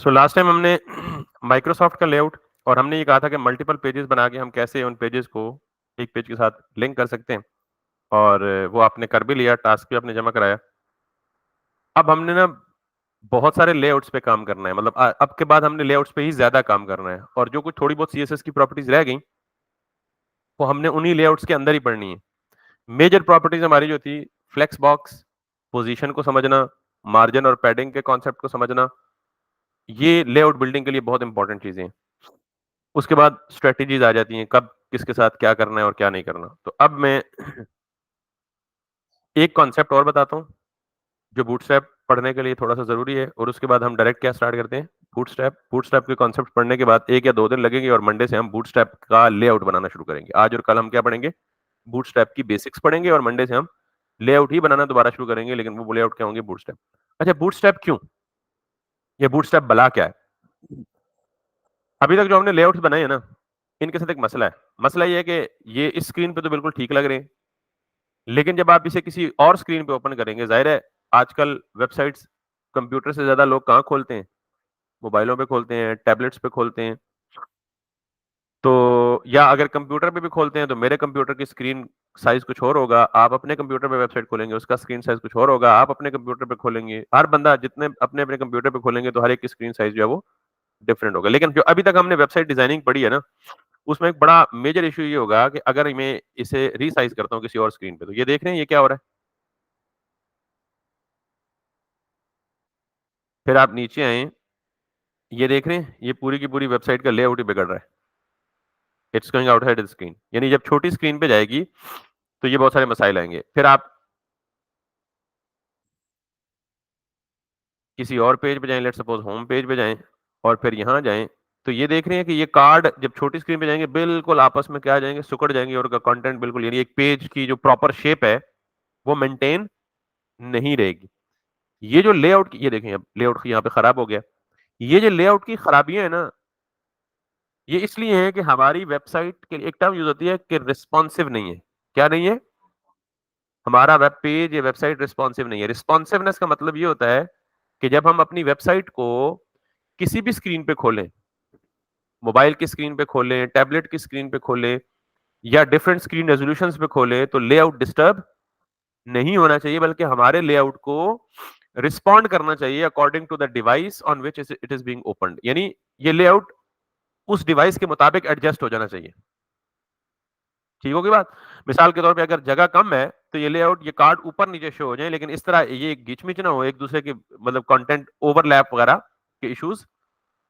So last time हमने Microsoft का layout और हमने ये कहा था कि मल्टीपल पेजेस बना के हम कैसे उन पेजेस को एक पेज के साथ लिंक कर सकते हैं और वो आपने कर भी लिया, टास्क भी आपने जमा कराया। अब हमने ना बहुत सारे लेआउट्स पे काम करना है, मतलब अब के बाद हमने लेआउट्स पे ही ज़्यादा काम करना है और जो कुछ थोड़ी बहुत सीएसएस की प्रॉपर्टीज़ रह गई, वो हमने उन्हीं लेआउट्स के अंदर ही पढ़नी है। मेजर प्रॉपर्टीज़ हमारी जो थी, फ्लेक्स बॉक्स, पोज़ीशन को समझना, मार्जिन और पैडिंग के कॉन्सेप्ट को समझना, ये लेआउट बिल्डिंग के लिए बहुत इंपॉर्टेंट चीज़ें हैं। उसके बाद स्ट्रैटेजीज़ आ जाती हैं, कब किसके साथ क्या करना है और क्या नहीं करना। तो अब मैं एक कॉन्सेप्ट और बताता हूँ, जो बूटस्ट्रैप पढ़ने के लिए थोड़ा-सा ज़रूरी है और उसके बाद हम डायरेक्ट क्या स्टार्ट करते हैं, बूटस्ट्रैप। बूटस्ट्रैप के कॉन्सेप्ट पढ़ने के बाद 1 या 2 दिन लगेंगे और मंडे से हम बूटस्ट्रैप का लेआउट बनाना शुरू करेंगे। आज और कल हम क्या पढ़ेंगे, बूटस्ट्रैप की बेसिक्स पढ़ेंगे और मंडे से हम लेआउट ही बनाना दोबारा शुरू करेंगे, लेकिन वो लेआउट क्या होंगे, बूटस्ट्रैप। अच्छा, बूटस्ट्रैप क्यों? ये बूटस्ट्रैप भला क्या है? अभी तक जो हमने लेआउट्स बनाए हैं ना, इनके साथ एक मसला है। मसला ये है कि ये इस स्क्रीन पे तो बिल्कुल ठीक लग रहे हैं, लेकिन जब आप इसे किसी और स्क्रीन पे ओपन करेंगे, ज़ाहिर है आजकल वेबसाइट्स कंप्यूटर से ज़्यादा लोग कहाँ खोलते हैं? मोबाइलों पे खोलते हैं, टैबलेट्स पे खोलते हैं। तो या अगर कंप्यूटर पे भी खोलते हैं, तो मेरे कंप्यूटर की स्क्रीन साइज़ कुछ और होगा, आप अपने कंप्यूटर पे वेबसाइट खोलेंगे, उसका स्क्रीन साइज़ कुछ और होगा, आप अपने कंप्यूटर पे खोलेंगे। हर बंदा जितने अपने-अपने कंप्यूटर पे खोलेंगे, तो हर एक की स्क्रीन साइज़ जो है वो डिफरेंट होगा। लेकिन जो अभी तक हमने वेबसाइट डिज़ाइनिंग पढ़ी है ना, उसमें एक बड़ा मेजर इश्यू ये होगा कि अगर मैं इसे रीसाइज़ करता हूँ किसी और स्क्रीन पे, तो ये देख रहे हैं ये क्या हो रहा है? फिर आप नीचे आएँ, ये देख रहे हैं? ये पूरी की पूरी वेबसाइट का लेआउट ही बिगड़ रहा है। It's going outside the screen. यानी जब छोटी स्क्रीन पे जाएगी, तो ये बहुत सारे मसाइल आएँगे। फिर आप किसी और पेज पे जाएँ, लेट्स सपोज़ होम पेज पे जाएँ और फिर यहाँ जाएँ, तो ये देख रहे हैं कि ये कार्ड जब छोटी स्क्रीन पे जाएँगे, बिल्कुल आपस में क्या आ जाएँगे, सिकुड़ जाएँगे और उनका कंटेंट बिल्कुल, यानी एक पेज की जो प्रॉपर शेप है, वो मेंटेन नहीं रहेगी। ये जो लेआउट की, ये देखें अब लेआउट यहाँ पे खराब हो गया। ये जो लेआउट की खराबियाँ है ना, ये इसलिए हैं कि हमारी वेबसाइट के लिए एक टर्म यूज़ होती है कि रिस्पॉन्सिव नहीं है। क्या नहीं है? हमारा वेब पेज या वेबसाइट रिस्पॉन्सिव नहीं है। रिस्पॉन्सिवनेस का मतलब ये होता है कि जब हम अपनी वेबसाइट को किसी भी स्क्रीन पे खोलें, मोबाइल की स्क्रीन पे खोलें, टैबलेट की स्क्रीन पे खोलें या डिफरेंट स्क्रीन रेज़ोल्यूशंस पे खोलें, तो लेआउट डिस्टर्ब नहीं होना चाहिए, बल्कि हमारे लेआउट को रिस्पॉन्ड करना चाहिए according to the device on which it is being opened. यानी ये लेआउट उस डिवाइस के मुताबिक एडजस्ट हो जाना चाहिए। ठीक होगी बात? मिसाल के तौर पे अगर जगह कम है, तो ये लेआउट, ये कार्ड ऊपर-नीचे शो हो जाएँ, लेकिन इस तरह ये घिच-मिच ना हो, एक-दूसरे के मतलब कंटेंट ओवरलैप वगैरह के इश्यूज़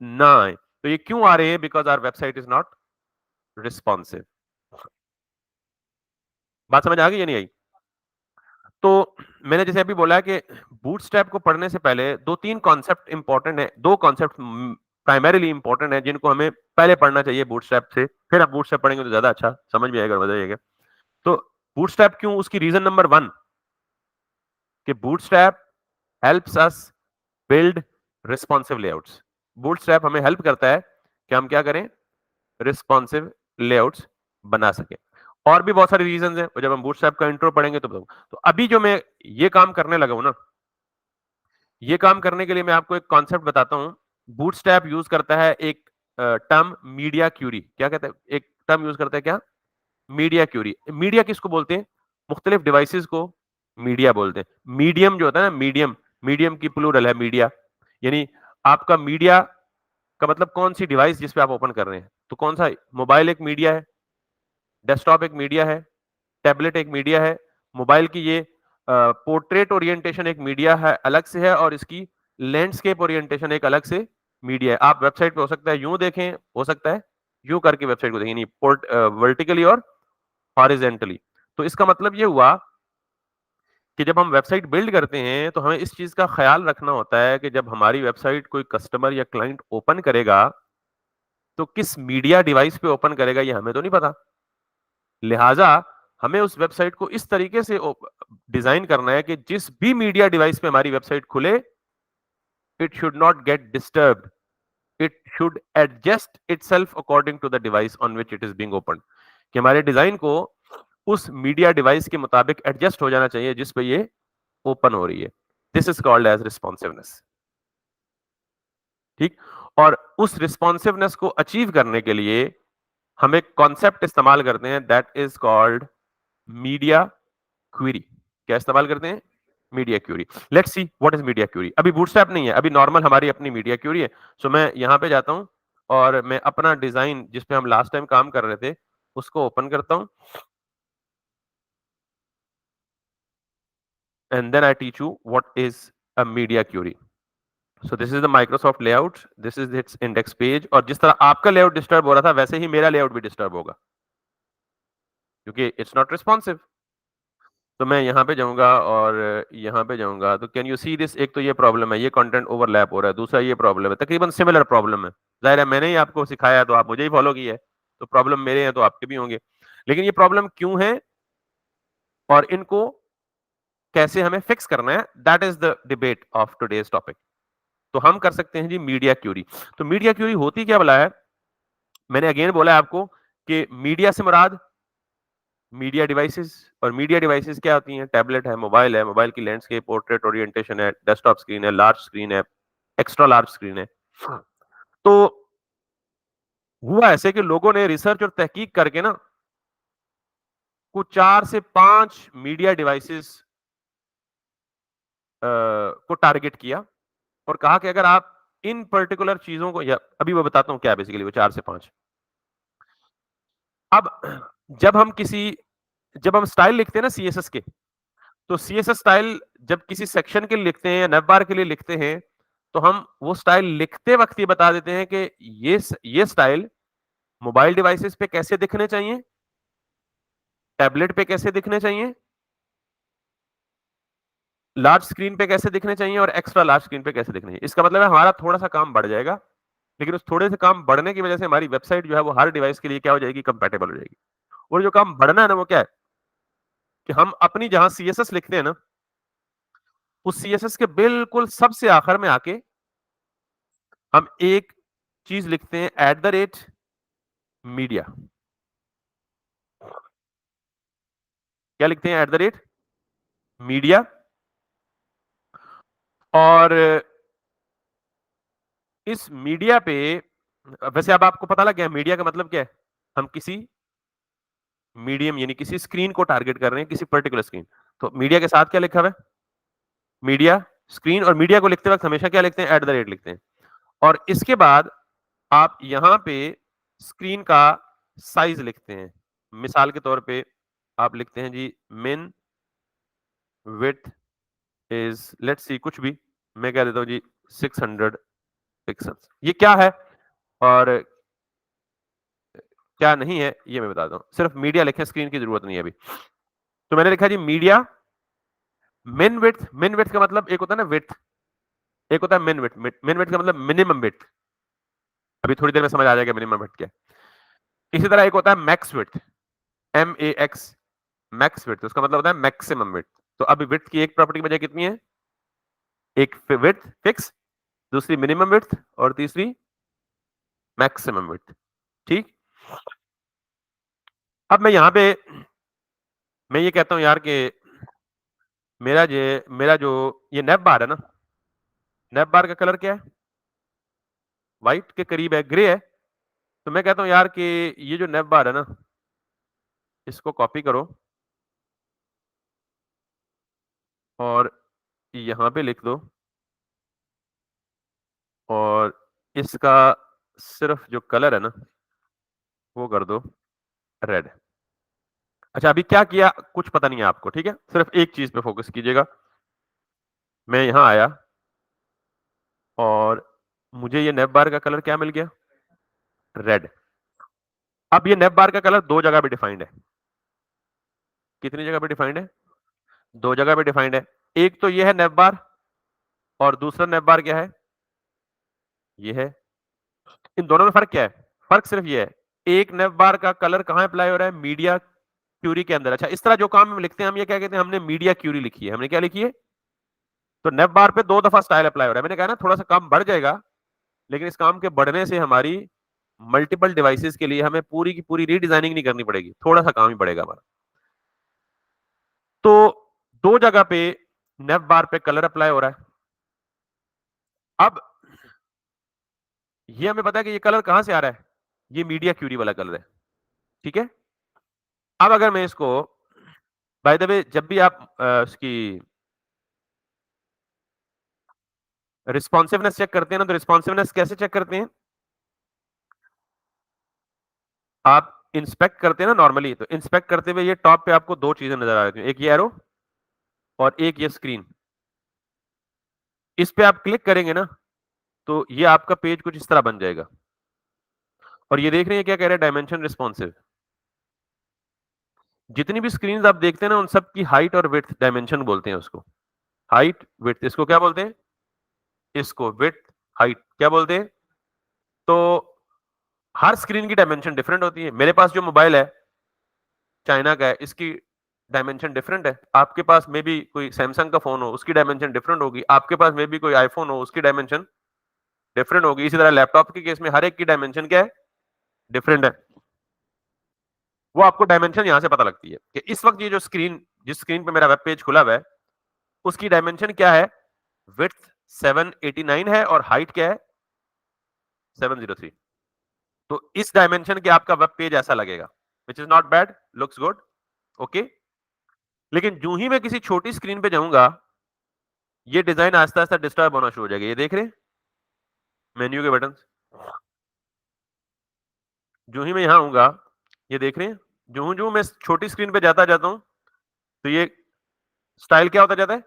ना आएँ। तो ये क्यों आ रहे हैं? Because our website is not responsive. बात समझ आ गई या नहीं आई? तो मैंने जैसे अभी बोला कि बूटस्ट्रैप को पढ़ने से पहले 2-3 कॉन्सेप्ट इंपॉर्टेंट है, 2 कॉन्सेप्ट प्राइमरीली इंपॉर्टेंट है, जिनको हमें पहले पढ़ना चाहिए बूटस्ट्रैप से, फिर आप बूटस्ट्रैप पढ़ेंगे तो ज़्यादा अच्छा समझ में आएगा और मज़ा आएगा। तो बूटस्ट्रैप क्यों? उसकी रीज़न नंबर 1 कि bootstrap helps us build responsive layouts. Bootstrap हमें हेल्प करता है कि हम क्या करें? रिस्पॉन्सिव लेआउट्स बना सकें। और भी बहुत सारे रीज़न्स हैं, और जब हम बूटस्ट्रैप का इंट्रो पढ़ेंगे तो बताऊँ। तो अभी जो मैं ये काम करने लगा हूँ ना, ये काम करने के लिए मैं आपको एक कॉन्सेप्ट बताता हूँ। बूटस्ट्रैप यूज़ करता है एक टर्म मीडिया क्यूरी। क्या कहता है? एक टर्म यूज़ करता है क्या? Media Curie. मीडिया किसको बोलते हैं? मुख्तलिफ डिवाइसेज़ को मीडिया बोलते हैं। मीडियम जो होता है ना, मीडियम, मीडियम की प्लूरल है मीडिया। यानी आपका मीडिया का मतलब कौन-सी डिवाइस जिस पे आप ओपन कर रहे हैं। तो कौन-सा मोबाइल एक मीडिया है, डेस्कटॉप एक मीडिया है, टैबलेट एक मीडिया है, मोबाइल की ये पोर्ट्रेट ओरिएंटेशन एक मीडिया है, अलग से है, और इसकी लैंडस्केप ओरिएंटेशन एक अलग से मीडिया है। आप वेबसाइट पे हो सकता है यूँ देखें, हो सकता है यूँ करके वेबसाइट को देखें, यानी वर्टिकली और हॉरिज़ॉन्टली। तो इसका मतलब ये हुआ कि जब हम वेबसाइट बिल्ड करते हैं, तो हमें इस चीज़ का ख़्याल रखना होता है कि जब हमारी वेबसाइट कोई कस्टमर या क्लाइंट ओपन करेगा, तो किस मीडिया डिवाइस पे ओपन करेगा ये हमें तो नहीं पता। लिहाजा हमें उस वेबसाइट को इस तरीके से डिजाइन करना है कि जिस भी मीडिया डिवाइस पे हमारी वेबसाइट खुले, it should not get disturbed, it should adjust itself according to the device on which it is being open. कि हमारे डिजाइन को उस मीडिया डिवाइस के मुताबिक एडजस्ट हो जाना चाहिए जिस पे ये ओपन हो रही है। This is called as responsiveness. ठीक? और उस रिस्पॉन्सिवनेस को अचीव करने के लिए हम एक कॉन्सेप्ट इस्तेमाल करते हैं that is called media query. क्या इस्तेमाल करते हैं? Media query. Let's see what is media query. अभी बूटस्ट्रैप नहीं है, अभी नॉर्मल हमारी अपनी मीडिया क्वेरी है। सो मैं यहाँ पे जाता हूँ और मैं अपना डिज़ाइन जिस पे हम लास्ट टाइम काम कर रहे थे, उसको ओपन करता हूँ and then I teach you what is a media query. So this is the Microsoft layout, this is its index page और जिस तरह आपका लेआउट डिस्टर्ब हो रहा था, वैसे ही मेरा लेआउट भी डिस्टर्ब होगा, क्योंकि इट्स नॉट रिस्पॉन्सिव। तो मैं यहाँ पे जाऊँगा और यहाँ पे जाऊँगा, तो कैन यू सी दिस? एक तो ये प्रॉब्लम है, ये कंटेंट ओवरलैप हो रहा है, दूसरा ये प्रॉब्लम है, तकरीबन सिमिलर प्रॉब्लम है। ज़ाहिर है मैंने ही आपको सिखाया है तो आप मुझे ही फॉलो किया है, तो प्रॉब्लम मेरे हैं तो आपके भी होंगे। लेकिन ये प्रॉब्लम क्यों है और इनको कैसे हमें फिक्स करना है, that is the debate of today's topic. तो हम कर सकते हैं जी मीडिया क्यूरी। तो मीडिया क्यूरी होती क्या भला है? मैंने अगेन बोला है आपको कि मीडिया से मुराद मीडिया डिवाइसेस, और मीडिया डिवाइसेस क्या होती हैं? टैबलेट है, मोबाइल की लैंडस्केप पोर्ट्रेट ओरिएंटेशन है, डेस्कटॉप स्क्रीन है, लार्ज स्क्रीन है, एक्स्ट्रा लार्ज स्क्रीन है। तो हुआ ऐसे कि लोगों ने रिसर्च और तहकीक करके ना कुछ 4 से 5 मीडिया डिवाइसेस को टारगेट किया और कहा कि अगर आप इन पर्टिकुलर चीजों को, या अभी मैं बताता हूँ क्या बेसिकली वो 4 से 5। अब जब हम स्टाइल लिखते हैं ना सीएसएस के, तो सीएसएस स्टाइल जब किसी सेक्शन के लिए लिखते हैं या नवबार के लिए लिखते हैं, तो हम वो स्टाइल लिखते वक्त ये बता देते हैं कि ये स्टाइल मोबाइल डिवाइसेस पे कैसे दिखने चाहिए, टैबलेट पे कैसे दिखने चाहिए, लार्ज स्क्रीन पे कैसे दिखने चाहिए और एक्स्ट्रा लार्ज स्क्रीन पे कैसे दिखने चाहिए। इसका मतलब है हमारा थोड़ा सा काम बढ़ जाएगा, लेकिन उस थोड़े से काम बढ़ने की वजह से हमारी वेबसाइट जो है वो हर डिवाइस के लिए क्या हो जाएगी? कंपैटिबल हो जाएगी। और जो काम बढ़ना है ना वो क्या है कि हम अपनी जहां सीएसएस लिखते हैं ना, उस सीएसएस के बिल्कुल सबसे आखिर में आके हम एक चीज लिखते हैं @मीडिया। क्या लिखते हैं? @मीडिया। और इस मीडिया पे वैसे अब आपको पता लग गया मीडिया का मतलब क्या है? हम किसी मीडियम यानी किसी स्क्रीन को टारगेट कर रहे हैं, किसी पर्टिकुलर स्क्रीन। तो मीडिया के साथ क्या लिखा हुआ है? Media screen. और मीडिया को लिखते वक्त हमेशा क्या लिखते हैं? लिखते हैं। और इसके बाद आप यहां पे स्क्रीन का साइज लिखते हैं। मिसाल के तौर पे आप लिखते हैं जी मिन विड्थ इज, लेट्स सी, कुछ भी, मैं कह देता हूं जी 600 पिक्सल्स। ये क्या है और क्या नहीं है ये मैं बताता हूं। सिर्फ मीडिया लिखें, स्क्रीन की जरूरत नहीं है अभी। तो मैंने लिखा जी मीडिया मिन विड्थ। मिन विड्थ का मतलब एक होता है ना विड्थ, एक होता है मिन विड्थ। मिन विड्थ का मतलब मिनिमम विड्थ। अभी थोड़ी देर में समझ आ जाएगा मिनिमम विड्थ क्या है। इसी तरह एक होता है max width, MAX, max width, उसका मतलब होता है मैक्सिमम विड्थ। तो अभी विड्थ की एक प्रॉपर्टी बजाय कितनी है? एक विड्थ फिक्स, दूसरी मिनिमम विड्थ और तीसरी मैक्सिमम विड्थ। ठीक। अब मैं यहां पे मैं ये कहता हूं यार कि मेरा जो ये नैप बार है ना, नैप बार का कलर क्या है? व्हाइट के करीब है, ग्रे है। तो मैं कहता हूं यार कि ये जो नैप बार है ना, इसको कॉपी करो और यहां पे लिख दो और इसका सिर्फ जो कलर है ना वो कर दो रेड। अच्छा अभी क्या किया कुछ पता नहीं है आपको, ठीक है? सिर्फ एक चीज पे फोकस कीजिएगा। मैं यहां आया और मुझे ये नैप बार का कलर क्या मिल गया? रेड। अब ये नैप बार का कलर दो जगह पे डिफाइंड है। कितनी जगह पे डिफाइंड है? दो जगह पे डिफाइंड है। एक तो ये है नैप बार और दूसरा नैप बार क्या है? ये है। इन दोनों में फर्क क्या है? फर्क सिर्फ ये है, एक नैप बार का कलर कहां अप्लाई हो रहा है? मीडिया क्यूरी के अंदर। अच्छा इस तरह जो काम हम लिखते हैं, हम ये क्या कहते हैं? हमने मीडिया क्यूरी लिखी है। हमने क्या लिखी है? तो नैप बार पे दो दफा स्टाइल अप्लाई हो रहा है। मैंने कहा ना थोड़ा सा काम बढ़ जाएगा, लेकिन इस काम के बढ़ने से हमारी मल्टीपल डिवाइसेस के लिए हमें पूरी की पूरी रीडिजाइनिंग नहीं करनी पड़ेगी, थोड़ा सा काम ही बढ़ेगा हमारा। तो दो जगह पे नेव बार पे कलर अप्लाई हो रहा है। अब ये हमें पता है कि ये कलर कहां से आ रहा है, ये मीडिया क्यूरी वाला कलर है, ठीक है। अब अगर मैं इसको, बाय द वे, जब भी आप इसकी रिस्पॉन्सिवनेस चेक करते हैं ना, तो रिस्पॉन्सिवनेस कैसे चेक करते हैं, आप इंस्पेक्ट करते हैं ना नॉर्मली, तो इंस्पेक्ट करते हुए ये टॉप पे आपको दो चीजें नजर आ रही हैं, एक ये एरो और एक ये स्क्रीन। इस पे आप क्लिक करेंगे ना, तो ये आपका पेज कुछ इस तरह बन जाएगा। और ये देख रहे हैं क्या कह रहा है, डायमेंशन रिस्पॉन्सिव। जितनी भी स्क्रीन आप देखते हैं ना, उन सब की हाइट और विड्थ डायमेंशन बोलते हैं उसको। हाइट विड्थ, इसको क्या बोलते हैं, इसको विड्थ हाइट क्या बोलते हैं। तो हर स्क्रीन की डायमेंशन डिफरेंट होती है। मेरे पास जो मोबाइल है चाइना का है, इसकी डायमेंशन डिफरेंट है। आपके पास मे बी कोई सैमसंग का फोन हो, उसकी डायमेंशन डिफरेंट होगी। आपके पास मे बी कोई आईफोन हो, उसकी डायमेंशन डिफरेंट होगी। इसी तरह लैपटॉप के केस में हर एक की डायमेंशन क्या है, डिफरेंट है। वो आपको डायमेंशन यहां से पता लगती है कि इस वक्त ये जो स्क्रीन, जिस स्क्रीन पे मेरा वेब पेज खुला हुआ है, उसकी डायमेंशन क्या है, विड्थ 789 है और हाइट क्या है, 703। तो इस डायमेंशन के आपका वेब पेज ऐसा लगेगा, which is not bad, looks good, okay. लेकिन जो ही मैं किसी छोटी स्क्रीन पे जाऊंगा, ये डिजाइन आस्ता आस्ता डिस्टर्ब होना शुरू हो जाएगा। ये देख रहे हैं मेन्यू के बटन, जो ही मैं यहां आऊंगा, ये देख रहे हैं, जो जो मैं छोटी स्क्रीन पे जाता जाता हूं, तो ये स्टाइल क्या होता जाता है,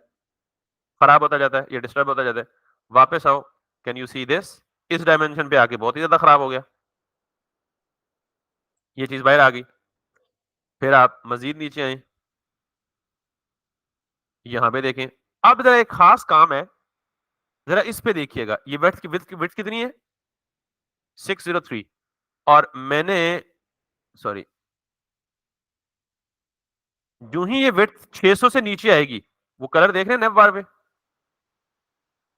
खराब होता जाता है, ये डिस्टर्ब होता जाता है। वापस आओ, कैन यू सी दिस, इस डायमेंशन पे आके बहुत ही ज्यादा खराब हो गया, ये चीज बाहर आ गई। फिर आप मजीद नीचे आए, यहां पे देखें। अब जरा एक खास काम है, जरा इस पे देखिएगा, ये विड्थ कितनी है, 603। और मैंने, सॉरी, जो ही ये विड्थ 600 से नीचे आएगी, वो कलर देख रहे हैं नेव बार पे,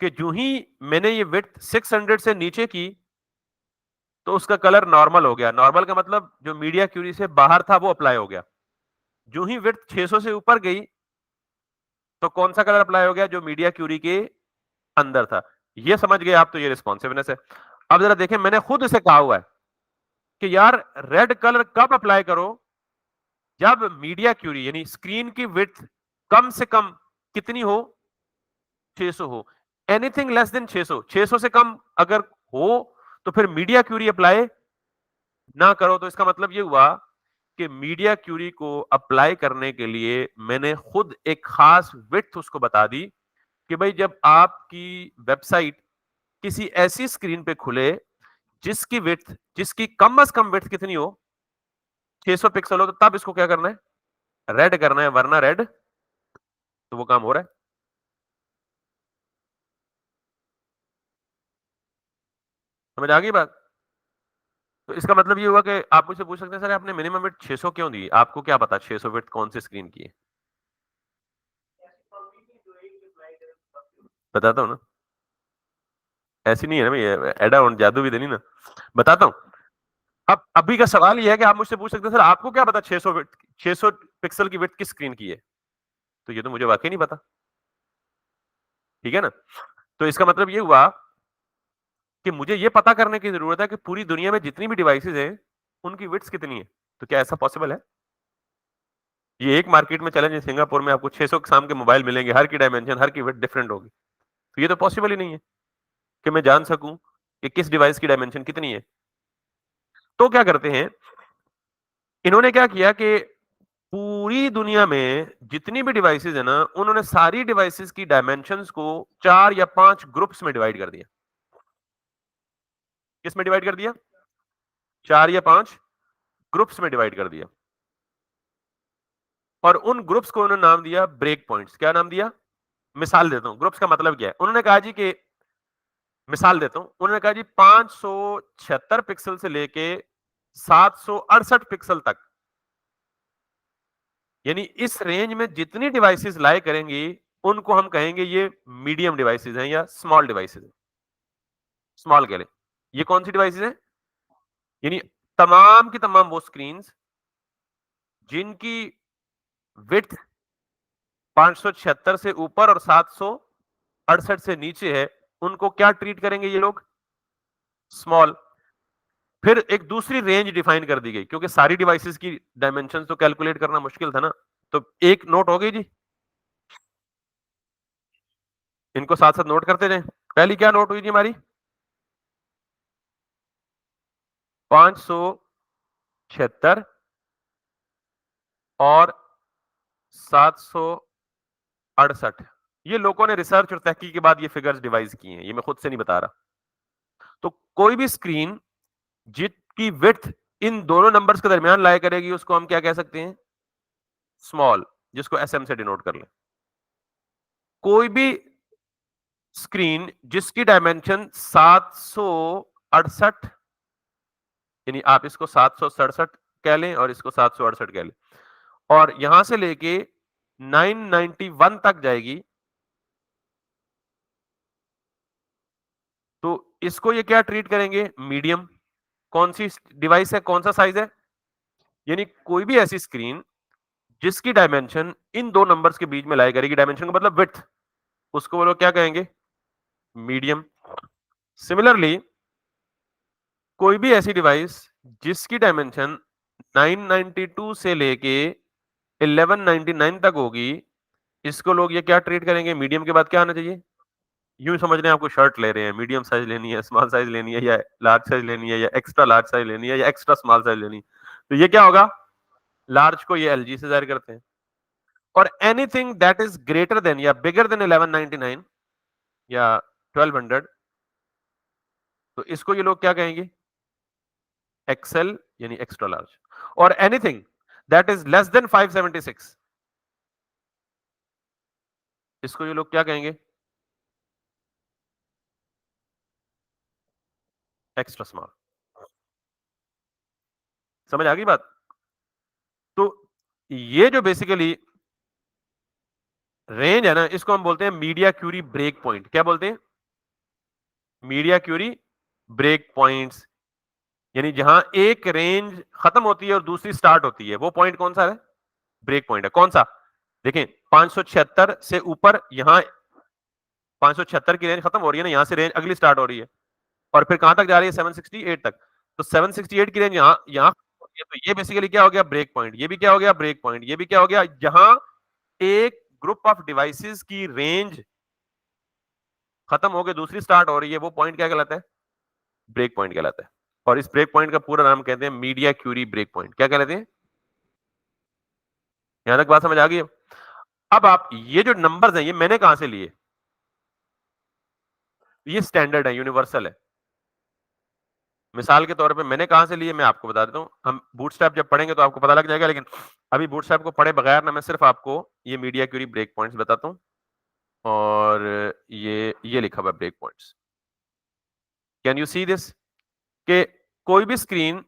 कि जो ही मैंने ये विड्थ 600 से नीचे की, तो उसका कलर नॉर्मल हो गया। नॉर्मल का मतलब जो मीडिया क्यूरी से बाहर था वो अप्लाई हो गया। जो ही विड्थ 600 से ऊपर गई, तो कौन सा कलर अप्लाई हो गया, जो मीडिया क्यूरी के अंदर था। ये समझ गए आप, तो ये रिस्पॉन्सिवनेस है। अब जरा देखें, मैंने खुद इसे कहा हुआ है कि यार रेड कलर कब अप्लाई करो, जब मीडिया क्यूरी यानी स्क्रीन की विड्थ कम से कम कितनी हो, 600 हो। एनीथिंग लेस देन 600, 600 से कम अगर हो, तो फिर मीडिया क्यूरी अप्लाई ना करो। तो इसका मतलब ये हुआ कि मीडिया क्यूरी को अप्लाई करने के लिए मैंने खुद एक खास विड्थ उसको बता दी कि भाई जब आपकी वेबसाइट किसी ऐसी स्क्रीन पे खुले जिसकी विड्थ, जिसकी कम से कम विड्थ कितनी हो, 600 पिक्सल हो, तो तब इसको क्या करना है, रेड करना है, वरना रेड, तो वो काम हो रहा है। समझ आ गई बात। तो इसका मतलब ये हुआ कि आप मुझसे पूछ सकते हैं, सर आपने मिनिमम विड्थ 600 क्यों दी, आपको क्या पता 600 विड्थ कौन सी स्क्रीन की है। बताता हूँ ना, ऐसी नहीं है ना भैया, एडा ऑन जादू भी देनी ना, बताता हूँ। अब अभी का सवाल ये है कि आप मुझसे पूछ सकते हैं, सर आपको क्या पता 600 पिक्सल की विड्थ किस स्क्रीन की है। तो ये तो मुझे वाकई नहीं पता, ठीक है ना। तो इसका मतलब ये हुआ कि मुझे ये पता करने की जरूरत है कि पूरी दुनिया में जितनी भी डिवाइसेज हैं, उनकी विड्थ कितनी है। तो क्या ऐसा पॉसिबल है, ये एक मार्केट में चैलेंज है, सिंगापुर में आपको 600 किस्म के मोबाइल मिलेंगे, हर की डायमेंशन, हर की विड्थ डिफरेंट होगी। तो ये तो पॉसिबल ही नहीं है कि मैं जान सकूं कि किस डिवाइस की डायमेंशन कितनी है। तो क्या करते हैं, इन्होंने क्या किया कि पूरी दुनिया में जितनी भी डिवाइसेज है ना, उन्होंने सारी डिवाइसेज की डायमेंशंस को 4 या 5 ग्रुप्स में डिवाइड कर दिया। किस में डिवाइड कर दिया, 4 या 5 ग्रुप्स में डिवाइड कर दिया। और उन ग्रुप्स को उन्होंने नाम दिया ब्रेक पॉइंट्स। क्या नाम दिया, मिसाल देता हूं, ग्रुप्स का मतलब क्या है। उन्होंने कहा जी कि, मिसाल देता हूं, उन्होंने कहा जी 576 पिक्सल से लेके 768 पिक्सल तक, यानी इस रेंज में जितनी डिवाइसेस लाई करेंगी, उनको हम कहेंगे ये मीडियम डिवाइसेस हैं या स्मॉल डिवाइसेस हैं। स्मॉल कह लें, ये कौन सी डिवाइसेस हैं, यानी तमाम की तमाम वो स्क्रीन जिनकी विड्थ 576 से ऊपर और 768 से नीचे है, उनको क्या ट्रीट करेंगे ये लोग, स्मॉल। फिर एक दूसरी रेंज डिफाइन कर दी गई क्योंकि सारी डिवाइसेस की डायमेंशन तो कैलकुलेट करना मुश्किल था ना। तो एक नोट हो गई जी। इनको साथ साथ नोट करते जाएं। पहली क्या नोट हुई जी हमारी? 576 और 768। ये लोगों ने रिसर्च और तहकीक के बाद ये फिगर्स डिवाइस किए हैं, ये मैं खुद से नहीं बता रहा। तो कोई भी स्क्रीन जिसकी विड्थ इन दोनों नंबर्स के दरमियान लाया करेगी उसको हम क्या कह सकते हैं? स्मॉल, जिसको एसएम से डिनोट कर लें। कोई भी स्क्रीन जिसकी डायमेंशन 768, यानी आप इसको 767 कह लें और इसको 768 कह लें, और यहां से लेके 991 तक जाएगी, तो इसको ये क्या ट्रीट करेंगे? मीडियम। कौन सी डिवाइस है, कौन सा साइज है? यानी कोई भी ऐसी स्क्रीन जिसकी डायमेंशन इन दो नंबर्स के बीच में लाई करेगी, डायमेंशन का मतलब विड्थ, उसको वो लोग क्या कहेंगे? मीडियम। सिमिलरली कोई भी ऐसी डिवाइस जिसकी डायमेंशन 992 से लेके 1199 तक होगी, इसको लोग ये क्या ट्रीट करेंगे? मीडियम के बाद क्या आना चाहिए? यूं समझ रहे हैं आपको शर्ट ले रहे हैं, मीडियम साइज लेनी है, स्मॉल साइज लेनी है, या लार्ज साइज लेनी है, या एक्स्ट्रा लार्ज साइज लेनी है, या एक्स्ट्रा स्मॉल साइज लेनी है, तो ये क्या होगा? लार्ज को ये एलजी से जाहिर करते हैं। और anything that is greater than या बिगर देन 1199 या 1200, तो इसको ये लोग क्या कहेंगे? एक्सेल, यानी एक्स्ट्रा लार्ज। और anything that is less than 576, इसको ये लोग क्या कहेंगे? Extra small. समझ आ गई बात? तो ये जो बेसिकली रेंज है ना, इसको हम बोलते हैं मीडिया क्यूरी ब्रेक पॉइंट। क्या बोलते हैं? Media query break points. यानी जहां एक रेंज खत्म होती है और दूसरी स्टार्ट होती है, वो पॉइंट कौन सा है? ब्रेक पॉइंट है। कौन सा? देखें, 576 से ऊपर, यहां 576 की रेंज खत्म हो रही है ना, यहां से रेंज अगली स्टार्ट हो रही है, और फिर कहां तक जा रही है? 768 तक। तो 768 की रेंज यहां यहां होती है, तो ये बेसिकली क्या हो गया? Break point. ये भी क्या हो गया? Break point. ये भी क्या हो गया? जहां एक ग्रुप ऑफ डिवाइसेस की रेंज खत्म हो गई, दूसरी स्टार्ट हो रही है, वो पॉइंट क्या कहलाता है? ब्रेक पॉइंट कहलाता है। और इस ब्रेक पॉइंट का पूरा नाम कहते हैं मीडिया क्यूरी ब्रेक पॉइंट। क्या कहलाते हैं? यहां तक बात समझ आ गई है? अब आप ये जो नंबर्स हैं, ये मैंने कहां से लिए? ये स्टैंडर्ड है, यूनिवर्सल है। मिसाल के तौर पे मैंने कहां से लिए, मैं आपको बता देता हूं। हम बूटस्ट्रैप जब पढ़ेंगे तो आपको पता लग जाएगा, लेकिन अभी बूटस्ट्रैप को पढ़े बगैर ना मैं सिर्फ आपको ये मीडिया क्यूरी ब्रेक पॉइंट्स बताता हूं। और ये लिखा हुआ break points. Can you see this? कि कोई भी स्क्रीन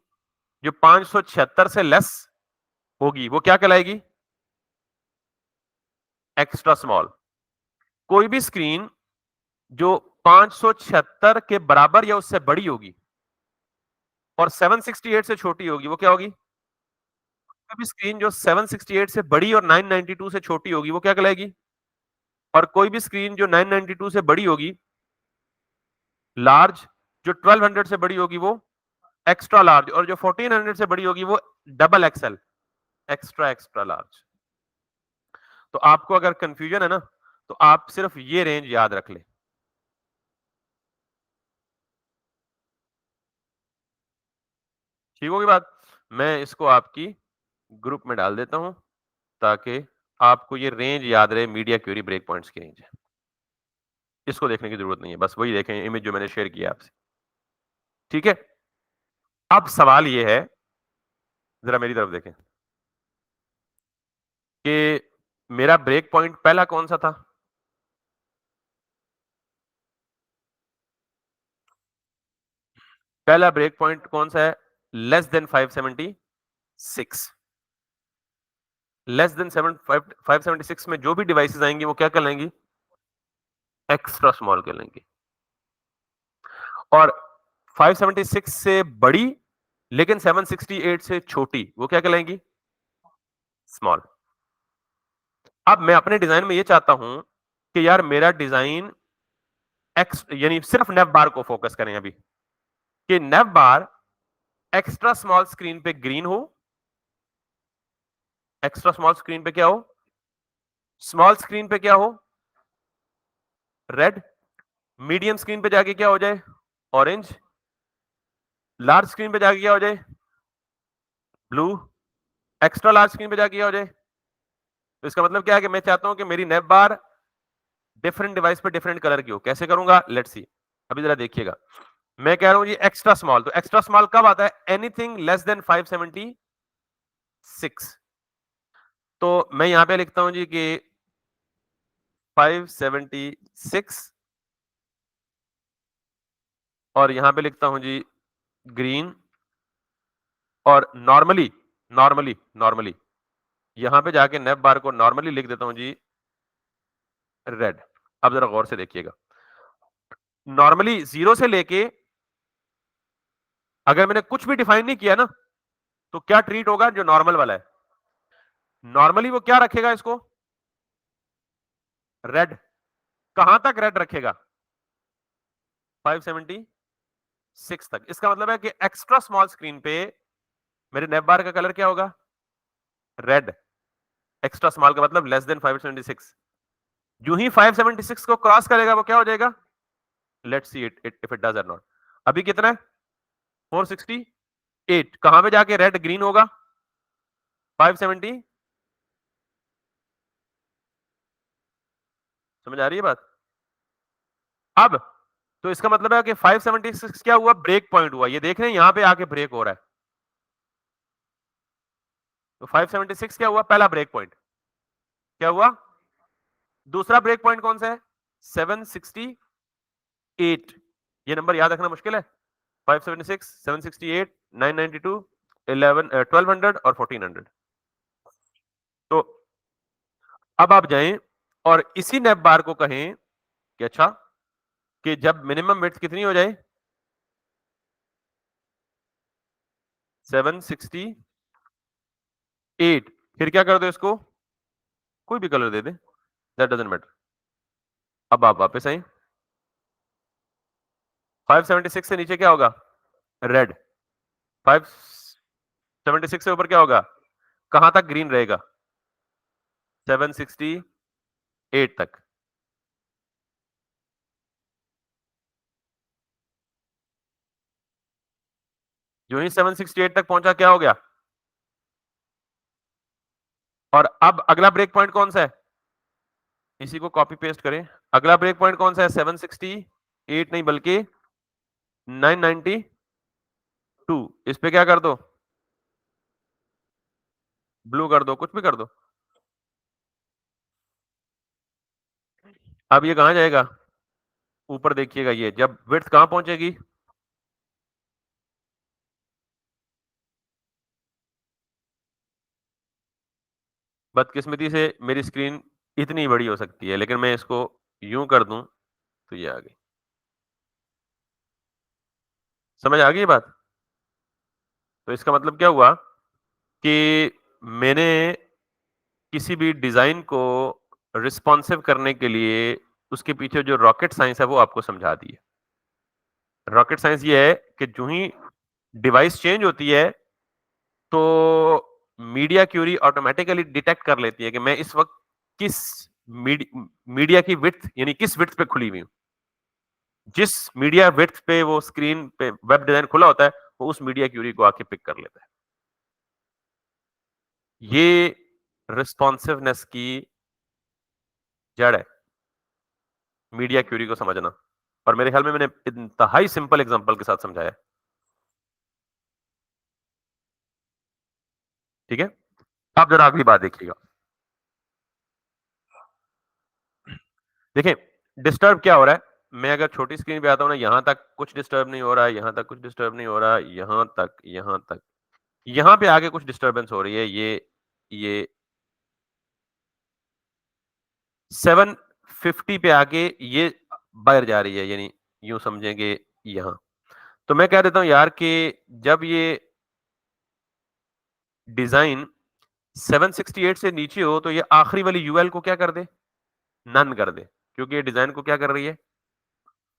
जो 576 से लेस होगी, वो क्या कहलाएगी? Extra small. कोई भी स्क्रीन जो 576 के बराबर या उससे बड़ी होगी और 768 से छोटी होगी, वो क्या होगी? कोई भी स्क्रीन जो 768 से बड़ी और 992 से छोटी होगी, वो क्या कहलाएगी? और कोई भी स्क्रीन जो 992 से बड़ी होगी, लार्ज, जो 1200 से बड़ी होगी, वो एक्स्ट्रा लार्ज, और जो 1400 से बड़ी होगी, वो double XL, extra extra large. तो आपको अगर कंफ्यूजन है ना, तो आप सिर्फ ये रेंज याद रख ले। ठीक होगी बात? मैं इसको आपकी ग्रुप में डाल देता हूं, ताकि आपको ये रेंज याद रहे, मीडिया क्यूरी ब्रेक पॉइंट्स की रेंज है। इसको देखने की जरूरत नहीं है, बस वही देखें, इमेज जो मैंने शेयर किया आपसे। ठीक है? अब सवाल ये है, जरा मेरी तरफ देखें, कि मेरा ब्रेक पॉइंट पहला कौन सा था? पहला ब्रेक पॉइंट कौन सा है? Less than 576। लेस देन 576 में जो भी डिवाइसेस आएंगी, वो क्या कहलाएंगी? Extra small कहलाएंगी। और 576 से बड़ी लेकिन 768 से छोटी, वो क्या कहलाएंगी? स्मॉल। अब मैं अपने डिजाइन में ये चाहता हूं कि यार मेरा डिजाइन एक्स, यानी सिर्फ नेव बार को फोकस करें अभी। कि नैव बार एक्स्ट्रा स्मॉल स्क्रीन पे ग्रीन हो, एक्स्ट्रा स्मॉल स्क्रीन पे क्या हो, स्मॉल स्क्रीन पे क्या हो, रेड, मीडियम स्क्रीन पे जाके क्या हो जाए, ऑरेंज, लार्ज स्क्रीन पे जाके क्या हो जाए, ब्लू, एक्स्ट्रा लार्ज स्क्रीन पे जाके क्या हो जाए। तो इसका मतलब क्या है कि मैं चाहता हूं कि मेरी नेप बार डिफरेंट डिवाइस पे डिफरेंट कलर की हो। कैसे करूंगा, लेट्स सी। अभी जरा देखिएगा, मैं कह रहा हूं ये एक्स्ट्रा स्मॉल, तो एक्स्ट्रा स्मॉल कब आता है, एनीथिंग लेस देन 576। तो मैं यहां पे लिखता हूं जी कि 576 और यहां पे लिखता हूं जी ग्रीन, और नॉर्मली नॉर्मली नॉर्मली यहां पे जाके नेप बार को नॉर्मली लिख देता हूं जी रेड। अब जरा गौर से देखिएगा, नॉर्मली 0 से लेके अगर मैंने कुछ भी डिफाइन नहीं किया ना, तो क्या ट्रीट होगा, जो नॉर्मल वाला है नॉर्मली वो क्या रखेगा इसको, रेड। कहां तक रेड रखेगा, 576 तक। इसका मतलब है कि एक्स्ट्रा स्मॉल स्क्रीन पे मेरे नेप बार का कलर क्या होगा, रेड। एक्स्ट्रा स्मॉल का मतलब लेस देन 576। जो ही 576 को क्रॉस करेगा वो क्या हो जाएगा, let's see it if it does और नॉट। अभी कितना है, 468। कहां पे जाके रेड ग्रीन होगा, 570। समझ आ रही है बात। अब तो इसका मतलब है कि 576 क्या हुआ, ब्रेक पॉइंट हुआ। ये देख रहे हैं यहां पे आके ब्रेक हो रहा है, तो 576 क्या हुआ, पहला ब्रेक पॉइंट क्या हुआ। दूसरा ब्रेक पॉइंट कौन सा है, 768। ये नंबर याद रखना मुश्किल है, 576, 768, 992, 11 1200 और 1400। तो अब आप जाएं और इसी नेप बार को कहें कि अच्छा, कि जब मिनिमम विड्थ कितनी हो जाए, 768, फिर क्या कर दो इसको, कोई भी colour they they, that doesn't matter. अब आप वापस आए, 576 से नीचे क्या होगा, रेड। 576 से ऊपर क्या होगा, कहां तक ग्रीन रहेगा, 768 तक। जो ही 768 तक पहुंचा क्या हो गया, और अब अगला ब्रेक पॉइंट कौन सा है, इसी को कॉपी पेस्ट करें। अगला ब्रेक पॉइंट कौन सा है, 768 नहीं बल्कि 992। इस पे क्या कर दो, ब्लू कर दो, कुछ भी कर दो। अब ये कहां जाएगा, ऊपर देखिएगा, ये जब विड्थ कहां पहुंचेगी, बदकिस्मती से मेरी स्क्रीन इतनी बड़ी हो सकती है, लेकिन मैं इसको यूं कर दूं तो ये आ गई। समझ आ गई बात। तो इसका मतलब क्या हुआ कि मैंने किसी भी डिजाइन को रिस्पॉन्सिव करने के लिए उसके पीछे जो रॉकेट साइंस है वो आपको समझा दी है। रॉकेट साइंस ये है कि जो ही डिवाइस चेंज होती है तो मीडिया क्यूरी ऑटोमेटिकली डिटेक्ट कर लेती है कि मैं इस वक्त किस मीडिया की विड्थ यानी किस विड्थ पे खुली हुई हूं। जिस मीडिया विड्थ पे वो स्क्रीन पे वेब डिजाइन खुला होता है वो उस मीडिया क्यूरी को आके पिक कर लेता है। ये रिस्पॉन्सिवनेस की जड़ है, मीडिया क्यूरी को समझना। और मेरे ख्याल में मैंने इंतहाई सिंपल एग्जांपल के साथ समझाया। ठीक है, अब जरा अगली बात देखिएगा। देखिए डिस्टर्ब क्या हो रहा है, मैं अगर छोटी स्क्रीन पे आता हूं ना, यहां तक कुछ डिस्टर्ब नहीं हो रहा है, यहां तक कुछ डिस्टर्ब नहीं हो रहा है, यहां तक, यहां तक, यहां पे आगे कुछ डिस्टर्बेंस हो रही है। ये 750 पे आके ये बाहर जा रही है, यानी यूं समझेंगे यहां। तो मैं कह देता हूं यार कि जब ये डिजाइन 768 से नीचे हो तो ये आखिरी वाली यूएल को क्या कर दे, नन कर दे, क्योंकि ये डिजाइन को क्या कर रही है,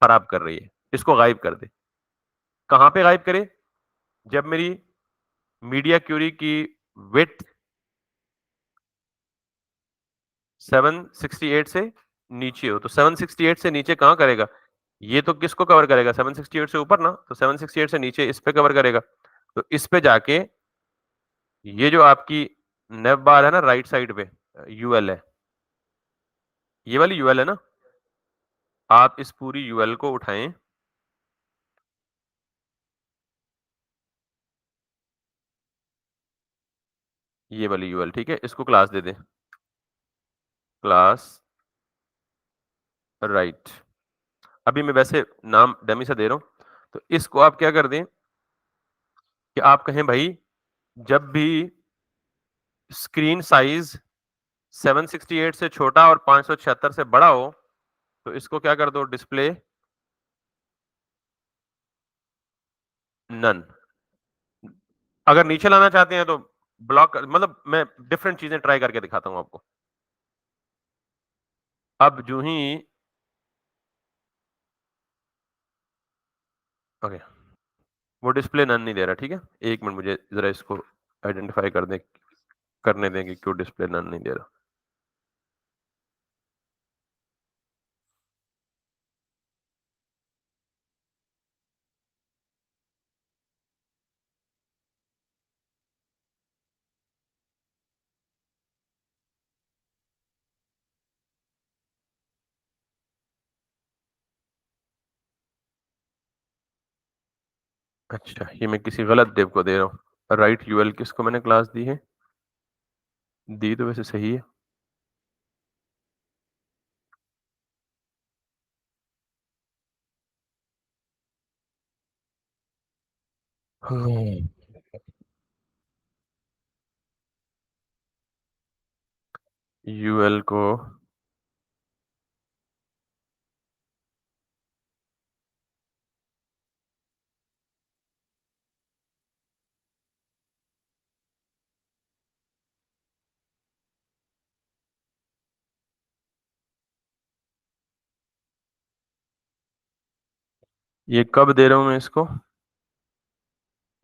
खराब कर रही है, इसको गायब कर दे। कहाँ पे गायब करे? जब मेरी मीडिया क्यूरी की विड्थ 768 से नीचे हो, तो 768 से नीचे कहाँ करेगा? ये तो किसको कवर करेगा? 768 से ऊपर ना, तो 768 से नीचे इस पे कवर करेगा। तो इस पे जाके ये जो आपकी नेव बार है ना राइट साइड पे यूएल है, ये वाली यूएल है ना, आप इस पूरी यूएल को उठाएँ, ये वाली यूएल ठीक है? इसको क्लास दे दें, क्लास राइट। अभी मैं वैसे नाम डमी सा दे रहा हूँ, तो इसको आप क्या कर दें कि आप कहें भाई जब भी स्क्रीन साइज़ 768 से छोटा और 576 से बड़ा हो, तो इसको क्या कर दो डिस्प्ले नन। अगर नीचे लाना चाहते हैं तो ब्लॉक मतलब मैं डिफरेंट चीज़ें ट्राई करके दिखाता हूँ आपको। अब जो ही ओके, वो डिस्प्ले नन नहीं दे रहा, ठीक है? 1 मिनट मुझे ज़रा इसको आइडेंटिफ़ाई करने दें कि क्यों डिस्प्ले नन नहीं दे रहा। अच्छा, ये मैं किसी गलत डेव को दे रहा हूँ। राइट यूएल किसको मैंने क्लास दी है? दी तो वैसे सही है। यूएल को ये कब दे रहा हूँ मैं इसको?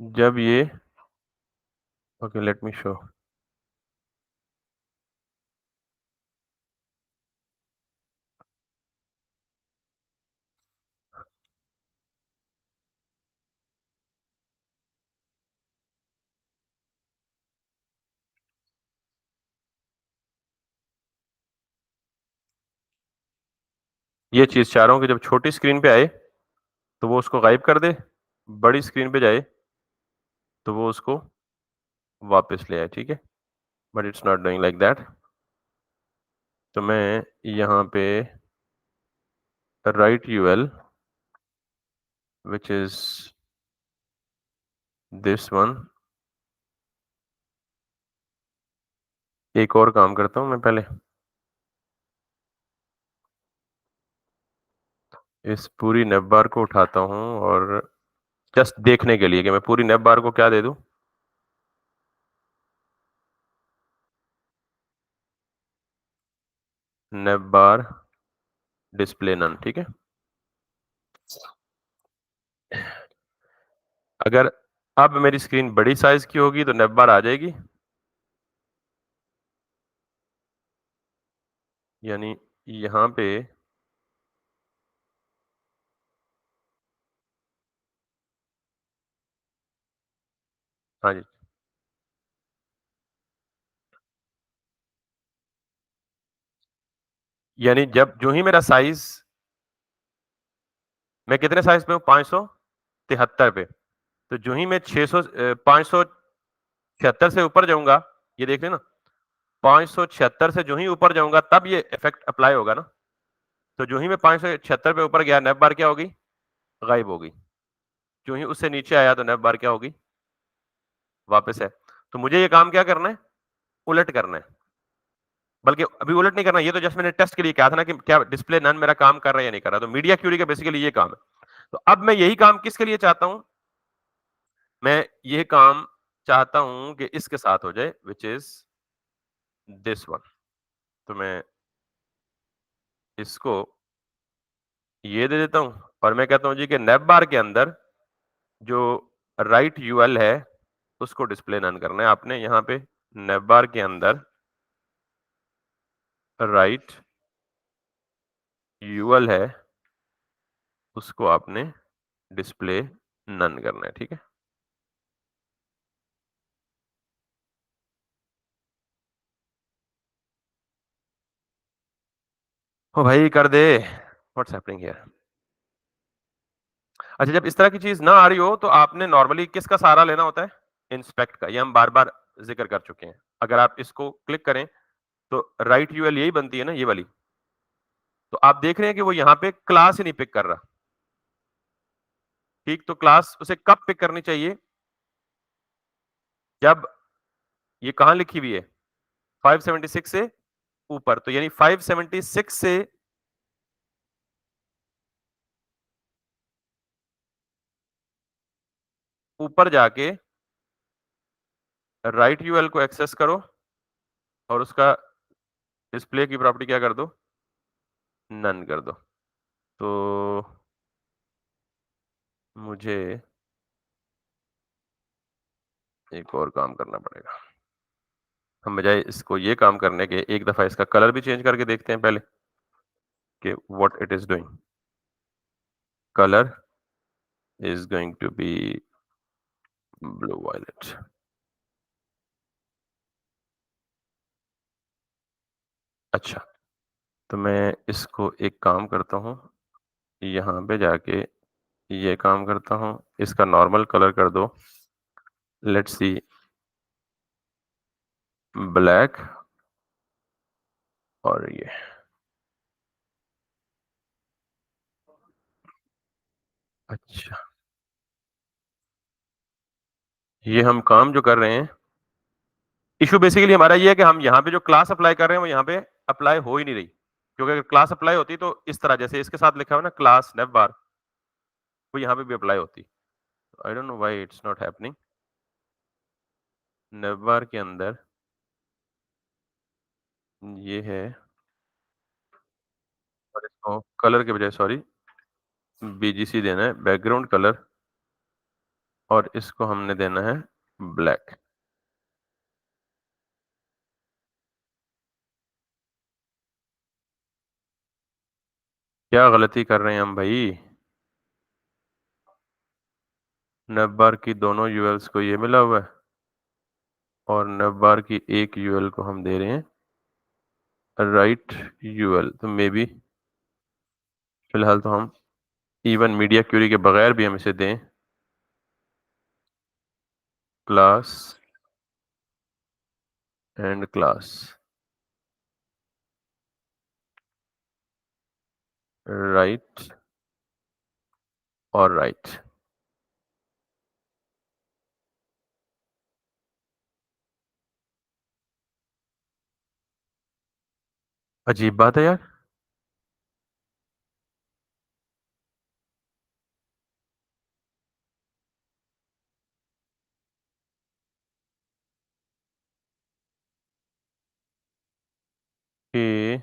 जब ये ओके लेट मी शो। ये चीज़ चाह रहा हूँ कि जब छोटी स्क्रीन पे आए, तो वो उसको गायब कर दे, बड़ी स्क्रीन पे जाए, तो वो उसको वापस ले आए, ठीक है? But it's not doing like that. तो मैं यहाँ पे write UL which is this one एक और काम करता हूँ मैं पहले। इस पूरी नेव बार को उठाता हूँ और जस्ट देखने के लिए कि मैं पूरी नेव बार को क्या दे दूँ? नेव बार डिस्प्ले नन, ठीक है? अगर अब मेरी स्क्रीन बड़ी साइज़ की होगी तो नेव बार आ जाएगी। यानी यहाँ पे हाँ जी। यानी जब जो ही मेरा साइज़ मैं कितने साइज़ पे हूँ? 573 पे। तो जो ही मैं 576 से ऊपर जाऊँगा, ये देख लेना 576 से जो ही ऊपर जाऊँगा तब ये इफ़ेक्ट अप्लाई होगा ना। तो जो ही मैं 576 पे ऊपर गया नेव बार क्या होगी? गायब हो गई। जो ही उससे नीचे आया तो नेव बार क्या होगी? वापस है। तो मुझे ये काम क्या करना है? उलट करना है। बल्कि अभी उलट नहीं करना, ये तो जस्ट मैंने टेस्ट के लिए कहा था ना कि क्या डिस्प्ले नन मेरा काम कर रहा है या नहीं कर रहा। तो मीडिया क्यूरी का बेसिकली ये काम है। तो अब मैं यही काम किसके लिए चाहता हूँ? मैं ये काम चाहता हूँ कि इसके साथ हो जाए व्हिच इज़ दिस वन। तो मैं इसको ये दे देता हूँ और मैं कहता हूँ जी कि नेव बार के अंदर जो राइट यूएल है उसको डिस्प्ले नन करना है आपने। यहाँ पे नेवबार के अंदर राइट यूएल है, उसको आपने डिस्प्ले नन करना है, ठीक है। ओ भाई कर दे, व्हाट्स हैपनिंग हियर। अच्छा, जब इस तरह की चीज ना आ रही हो तो आपने नॉर्मली किसका सहारा लेना होता है? इंस्पेक्ट का। ये हम बार बार जिक्र कर चुके हैं। अगर आप इसको क्लिक करें तो राइट यूएल यही बनती है ना, ये वाली। तो आप देख रहे हैं कि वो यहाँ पे क्लास ही नहीं पिक कर रहा। ठीक, तो क्लास उसे कब पिक करनी चाहिए? जब ये कहां लिखी हुई है? 576 से ऊपर। तो यानी 576 से ऊपर जाके राइट यूएल को एक्सेस करो और उसका डिस्प्ले की प्रॉपर्टी क्या कर दो? नन कर दो। तो मुझे एक और काम करना पड़ेगा। हम बजाय इसको ये काम करने के एक दफा इसका कलर भी चेंज करके देखते हैं पहले कि what it is doing. Colour is going to be blue violet. अच्छा, तो मैं इसको एक काम करता हूँ, यहाँ पे जाके ये काम करता हूँ, इसका नॉर्मल कलर कर दो, लेट्स सी, ब्लैक। और ये अच्छा, ये हम काम जो कर रहे हैं, इशू बेसिकली हमारा ये है कि हम यहाँ पे जो क्लास अप्लाई कर रहे हैं वो यहाँ पे अप्लाई हो ही नहीं रही। क्योंकि अगर क्लास अप्लाई होती तो इस तरह जैसे इसके साथ लिखा हुआ ना क्लास नेव बार, वो यहाँ पे भी अप्लाई होती। I don't know why it's not happening. Nav bar के अंदर ये है, और इसको कलर के बजाय सॉरी बीजीसी देना है, बैकग्राउंड कलर, और इसको हमने देना है ब्लैक। क्या गलती कर रहे हैं हम भाई? नेव बार की दोनों यूएल्स को ये मिला हुआ है और नेव बार की एक यूएल को हम दे रहे हैं राइट यूएल। तो मे बी फिलहाल तो हम इवन मीडिया क्यूरी के बगैर भी हम इसे दें क्लास एंड क्लास राइट और राइट। अजीब बात है यार। कि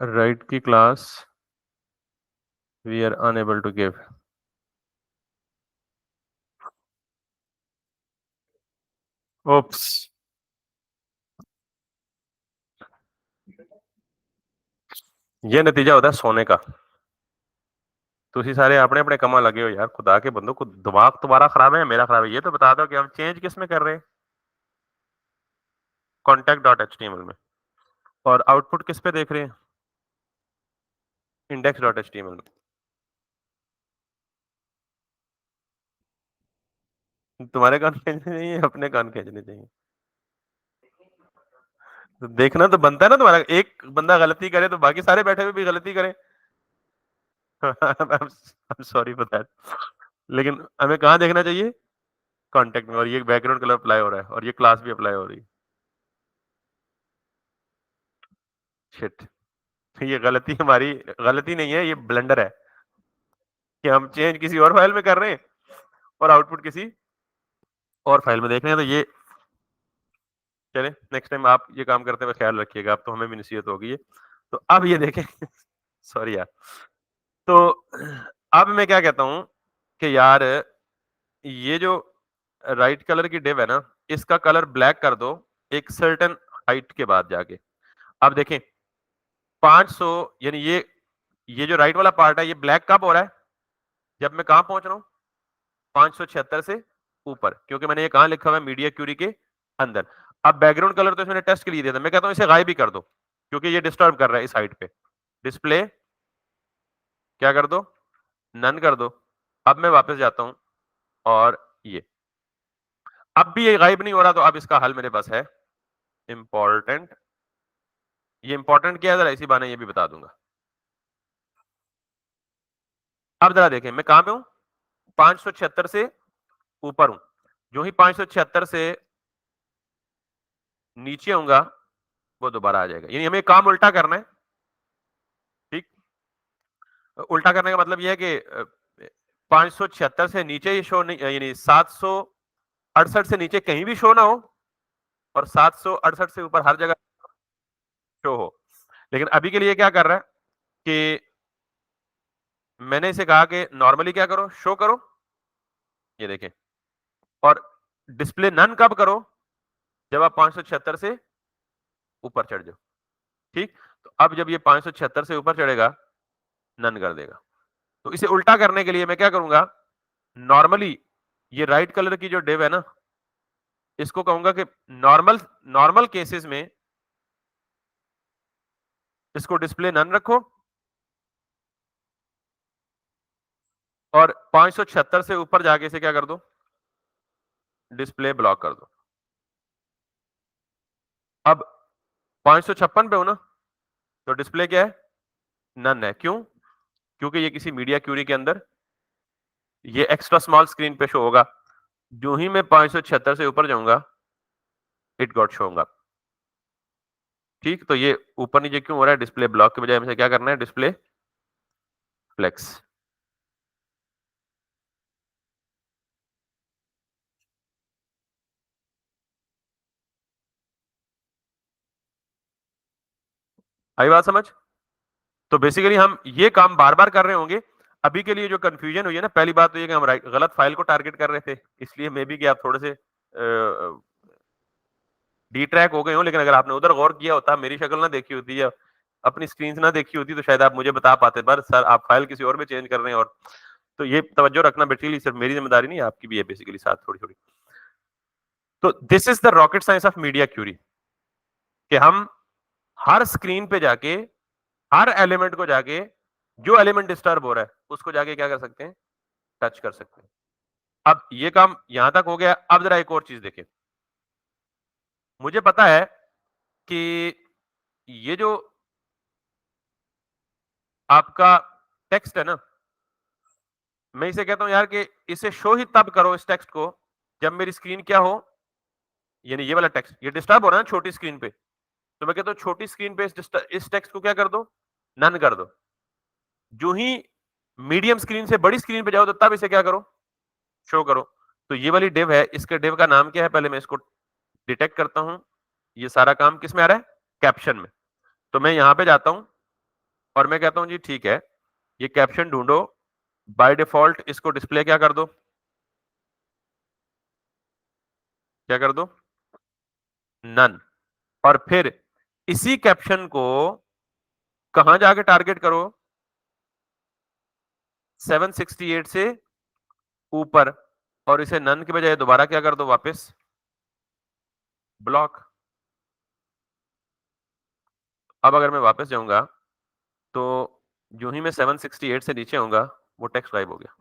राइट की class we are unable to give. Oops, ये नतीजा होता है सोने का। तुसी सारे अपने अपने कमा लगे हो यार, खुदा के बंदो को दिमाग तुम्हारा खराब है या मेरा खराब है? ये तो बता दो कि हम चेंज किस में कर रहे हैं? कॉन्टैक्ट डॉट एचटीएमएल में। और आउटपुट किस पे देख रहे हैं? इंडेक्स डॉट एचटीएमएल में। तुम्हारे कान खींचने चाहिए, अपने कान खींचने चाहिए। तो देखना तो बनता है ना तुम्हारा, एक बंदा गलती करे तो बाकी सारे बैठे हुए भी गलती करें। Sorry for that. लेकिन हमें कहाँ देखना चाहिए? कॉन्टेक्ट में। और ये बैकग्राउंड कलर अप्लाई हो रहा है और ये क्लास भी अप्लाई हो रही है। शिट, ये गलती हमारी गलती नहीं है, ये ब्लंडर है कि हम चेंज किसी और फाइल में कर रहे हैं और आउटपुट किसी और फाइल में देख रहे हैं। तो ये चले, नेक्स्ट टाइम आप ये काम करते हुए ख्याल रखिएगा। अब तो हमें भी नसीहत होगी है। तो अब ये देखें। सॉरी यार। तो अब मैं क्या कहता हूँ कि यार ये जो राइट कलर की डिव है ना, इसका कलर ब्लैक कर दो एक सर्टेन हाइट के बाद जाके। अब देखें 500 यानी ये जो राइट वाला पार्ट है ये ब्लैक कब हो रहा है? जब मैं कहाँ पहुँच रहा हूँ? 576 से ऊपर, क्योंकि मैंने ये कहाँ लिखा हुआ है मीडिया क्यूरी के अंदर। अब बैकग्राउंड कलर तो इसमें टेस्ट के लिए दिया था, मैं कहता हूँ इसे गायब ही कर दो, क्योंकि ये डिस्टर्ब कर रहा है इस हाइट पे। डिस्प्ले क्या कर दो? नन कर दो। अब मैं वापस जाता हूँ और ये अब भी ये गायब नहीं हो रहा, तो अब इसका हल मेरे पास है इंपॉर्टेंट। ये इंपॉर्टेंट क्या है जरा इसी बहाने ये भी बता दूंगा। अब जरा देखें मैं कहां पे हूं? 576 से ऊपर हूं। जो ही 576 से नीचे आऊंगा वो दोबारा आ जाएगा, यानी हमें काम उल्टा करना है। ठीक, उल्टा करने का मतलब यह है कि 576 से नीचे ही शो नहीं, यानी 768 से नीचे कहीं भी शो ना हो और 768 से ऊपर हर जगह शो हो। लेकिन अभी के लिए क्या कर रहा है कि मैंने इसे कहा कि नॉर्मली क्या करो, शो करो, ये देखें, और डिस्प्ले नन कब करो? जब आप 576 से ऊपर चढ़ जाओ। ठीक, तो अब जब ये 576 से ऊपर चढ़ेगा नन कर देगा। तो इसे उल्टा करने के लिए मैं क्या करूंगा, नॉर्मली ये राइट कलर की जो डिव है ना, इसको कहूंगा कि नॉर्मल नॉर्मल केसेस में इसको डिस्प्ले नन रखो और 576 से ऊपर जाके इसे क्या कर दो, डिस्प्ले ब्लॉक कर दो। अब 556 पे हो ना, तो डिस्प्ले क्या है? नन है। क्यों? क्योंकि ये किसी मीडिया क्यूरी के अंदर ये एक्स्ट्रा स्मॉल स्क्रीन पे शो होगा। जो ही मैं 576 से ऊपर जाऊंगा इट गॉट शोंगा। ठीक, तो ये ऊपर नीचे क्यों हो रहा है? डिस्प्ले ब्लॉक के बजाय हमें क्या करना है, डिस्प्ले फ्लेक्स। आई बात समझ? तो बेसिकली हम ये काम बार बार कर रहे होंगे। अभी के लिए जो कंफ्यूजन हुई है ना, पहली बात तो ये कि हम गलत फाइल को टारगेट कर रहे थे, इसलिए मे बी कि आप थोड़े से डी ट्रैक हो गए हो। लेकिन अगर आपने उधर गौर किया होता, मेरी शक्ल ना देखी होती या अपनी स्क्रीन ना देखी होती, तो शायद आप मुझे बता पाते, पर सर आप फाइल किसी और में चेंज कर रहे हैं। और तो ये तवज्जो रखना बेसिकली सिर्फ मेरी जिम्मेदारी नहीं, आपकी भी है बेसिकली साथ थोड़ी थोड़ी। तो this is the rocket science of media query, कि हम हर स्क्रीन पे जाके हर एलिमेंट को जाके जो एलिमेंट डिस्टर्ब हो रहा है उसको जाके क्या कर सकते हैं, टच कर सकते हैं। अब ये काम यहां तक हो गया। अब जरा एक और चीज देखें। मुझे पता है कि ये जो आपका टेक्स्ट है ना, मैं इसे कहता हूं यार कि इसे शो ही तब करो इस टेक्स्ट को जब मेरी स्क्रीन क्या हो, यानी ये वाला टेक्स्ट ये डिस्टर्ब हो रहा है ना छोटी स्क्रीन पे, तो मैं कहता हूं छोटी स्क्रीन पे इस टेक्स्ट को क्या कर दो, नन कर दो। जो ही मीडियम स्क्रीन से बड़ी स्क्रीन पे जाओ तो तब इसे क्या करो, शो करो। तो ये वाली डिव है, इसके डिव का नाम क्या है, पहले मैं इसको डिटेक्ट करता हूं। ये सारा काम किस में आ रहा है, कैप्शन में। तो मैं यहां पे जाता हूं और मैं कहता हूं जी ठीक है, ये कैप्शन ढूंढो। बाय डिफॉल्ट इसको डिस्प्ले क्या कर दो, क्या कर दो, नन। और फिर इसी कैप्शन को कहां जाके टारगेट करो, 768 से ऊपर, और इसे नन के बजाय दोबारा क्या कर दो, वापस ब्लॉक। अब अगर मैं वापस जाऊंगा तो जो ही मैं 768 से नीचे आऊंगा वो टेक्स्ट गायब हो गया।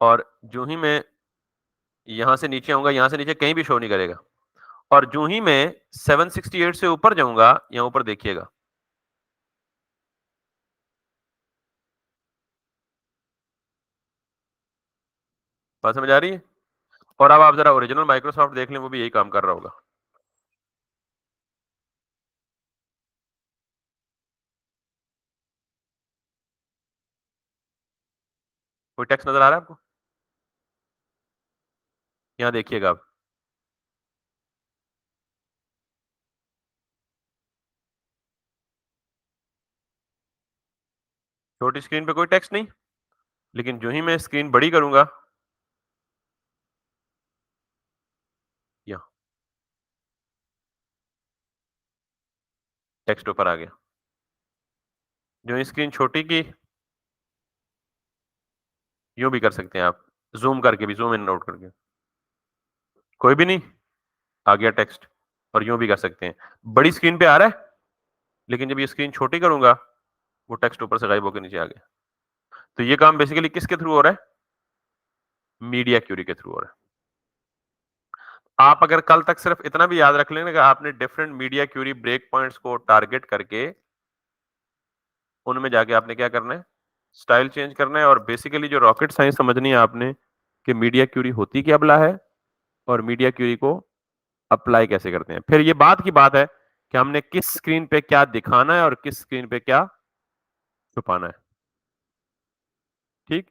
और जो ही मैं यहां से नीचे आऊंगा, यहां से नीचे कहीं भी शो नहीं करेगा। और जो ही मैं 768 से ऊपर जाऊंगा, यहां ऊपर देखिएगा, बात समझ आ रही है? और अब आप जरा ओरिजिनल माइक्रोसॉफ्ट देख लें, वो भी यही काम कर रहा होगा। कोई टेक्स्ट नजर आ रहा है आपको? यहाँ देखिएगा आप। छोटी स्क्रीन पे कोई टेक्स्ट नहीं, लेकिन जो ही मैं स्क्रीन बड़ी करूँगा यहाँ टेक्स्ट ऊपर आ गया। जो ही स्क्रीन छोटी की, यूँ भी कर सकते हैं आप, ज़ूम करके भी, ज़ूम इन आउट करके। कोई भी नहीं, आ गया टेक्स्ट और यूँ भी कर सकते हैं। बड़ी स्क्रीन पे आ रहा है, लेकिन जब ये स्क्रीन छोटी करूँगा, वो टेक्स्ट ऊपर से गायब होके नीचे आ गया। तो ये काम बेसिकली किसके थ्रू हो रहा है? मीडिया क्यूरी के थ्रू हो रहा है। आप अगर कल तक सिर्फ इतना भी याद रख लेना कि आपने different media query break points को टारगेट करके उनमें जाके आपने क्या करना है? स्टाइल चेंज करना है और बेसिकली जो रॉकेट साइंस समझनी है आपने कि मीडिया क्यूरी होती क्या भला है और मीडिया क्यूरी को अप्लाई कैसे करते हैं। फिर ये बात की बात है कि हमने किस स्क्रीन पे क्या दिखाना है और किस स्क्रीन पे क्या छुपाना है। ठीक?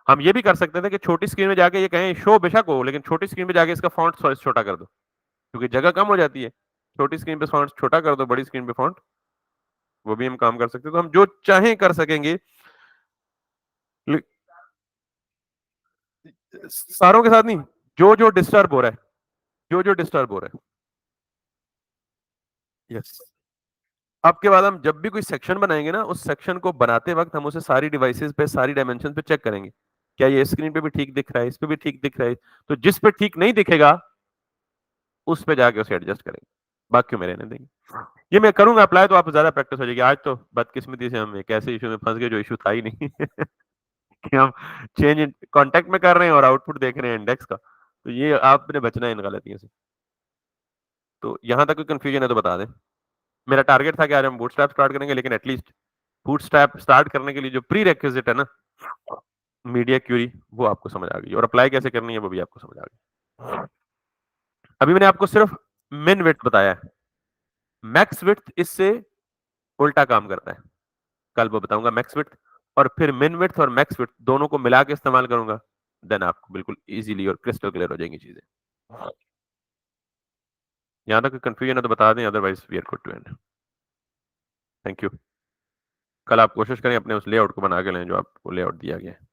हम ये भी कर सकते थे कि छोटी स्क्रीन में जाके ये कहें शो बेशक हो, लेकिन छोटी स्क्रीन पे जाके इसका फ़ॉन्ट साइज़ छोटा कर दो, क्योंकि जगह कम हो जाती है। छोटी स्क्रीन पे फ़ॉन्ट छोटा कर दो, बड़ी स्क्रीन पे फ़ॉन्ट वो भी हम काम कर सकते हैं। तो हम जो चाहें कर सकेंगे। ले सारों के साथ नहीं, जो डिस्टर्ब हो रहा है, जो डिस्टर्ब हो रहा है। यस। अब के बाद हम जब भी कोई सेक्शन बनाएँगे ना, उस सेक्शन को बनाते वक़्त हम उसे सारी डिवाइसेज़ पे, सारी डायमेंशन पे चेक करेंगे। क्या ये स्क्रीन पे भी ठीक दिख रहा है, इस पे भी ठीक दिख रहा है? तो जिस पे ठीक नहीं दिखेगा, उस पे जाके उसे एडजस्ट करेंगे, बाकियों में रहने देंगे। ये मैं करूँगा अप्लाई तो आपको ज़्यादा प्रैक्टिस हो जाएगी। आज तो बदकिस्मती से हम एक ऐसे इश्यू में फँस गए जो इश्यू था ही नहीं कि हम चेंज इन कॉन्टैक्ट में कर रहे हैं और आउटपुट देख रहे हैं इंडेक्स का। तो ये आपने बचना है इन गलतियों से। तो यहाँ तक कोई कन्फ्यूजन है तो बता दें। मेरा टारगेट था कि आज हम बूटस्ट्रैप स्टार्ट करेंगे, लेकिन एटलीस्ट बूटस्ट्रैप स्टार्ट करने के लिए जो प्री रिक्विजिट है ना, मीडिया क्यूरी, वो आपको समझ आ गई और अप्लाई कैसे करनी है वो भी आपको समझ आ गई। अभी मैंने आपको सिर्फ मिन विड्थ बताया है। मैक्स विड्थ इससे उल्टा काम करता है। कल वो बताऊंगा मैक्स विड्थ, और फिर मिन विड्थ और मैक्स विड्थ दोनों को मिला के इस्तेमाल करूंगा। देन आपको बिल्कुल इजीली और क्रिस्टल क्लियर हो जाएंगी चीजें। यहाँ तक कंफ्यूजन है तो बता दें, otherwise we are good to end. Thank you. कल आप कोशिश करें अपने उस लेआउट को बना के लें जो आपको लेआउट दिया गया है।